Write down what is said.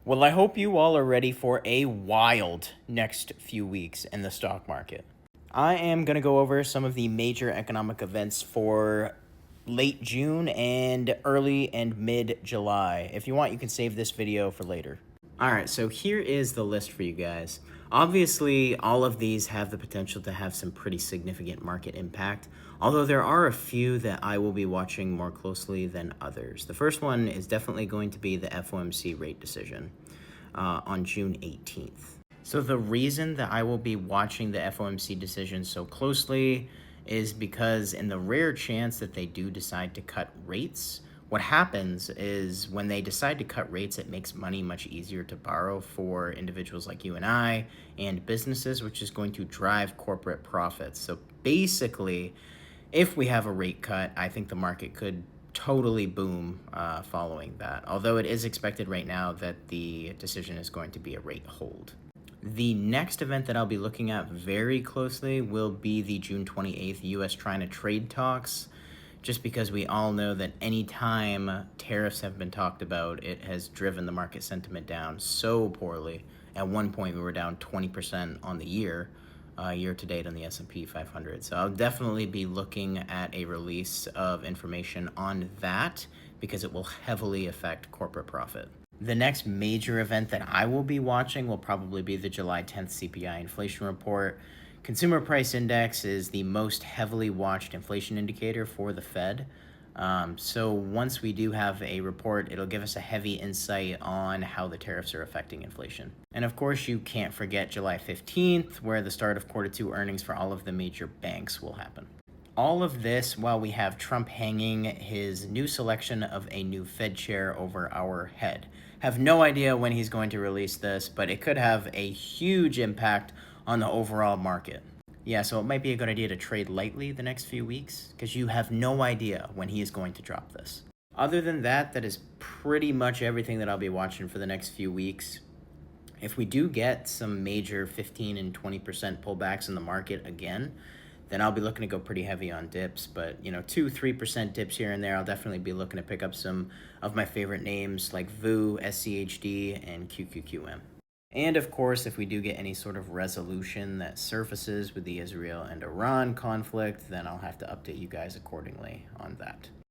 Well, I hope you all are ready for a wild next few weeks in the stock market. I am going to go over some of the major economic events for late June and early and mid July. If you want, you can save this video for later. All right, so here is the list for you guys. Obviously, all of these have the potential to have some pretty significant market impact, although there are a few that I will be watching more closely than others. The first one is definitely going to be the FOMC rate decision on June 18th. So the reason that I will be watching the FOMC decision so closely is because in the rare chance that they do decide to cut rates, what happens is when they decide to cut rates, it makes money much easier to borrow for individuals like you and I and businesses, which is going to drive corporate profits. So basically, if we have a rate cut, I think the market could totally boom following that. Although it is expected right now that the decision is going to be a rate hold. The next event that I'll be looking at very closely will be the June 28th US-China trade talks, just because we all know that any time tariffs have been talked about, it has driven the market sentiment down so poorly. At one point, we were down 20% on the year to date on the S&P 500. So I'll definitely be looking at a release of information on that because it will heavily affect corporate profit. The next major event that I will be watching will probably be the July 10th CPI inflation report. Consumer Price Index is the most heavily watched inflation indicator for the Fed. So once we do have a report, it'll give us a heavy insight on how the tariffs are affecting inflation. And of course, you can't forget July 15th, where the start of Q2 earnings for all of the major banks will happen. All of this while we have Trump hanging his new selection of a new Fed chair over our head. Have no idea when he's going to release this, but it could have a huge impact on the overall market. Yeah, so it might be a good idea to trade lightly the next few weeks because you have no idea when he is going to drop this. Other than that, that is pretty much everything that I'll be watching for the next few weeks. If we do get some major 15 and 20% pullbacks in the market again, then I'll be looking to go pretty heavy on dips. But, 2-3% dips here and there, I'll definitely be looking to pick up some of my favorite names like VU, SCHD, and QQQM. And of course, if we do get any sort of resolution that surfaces with the Israel and Iran conflict, then I'll have to update you guys accordingly on that.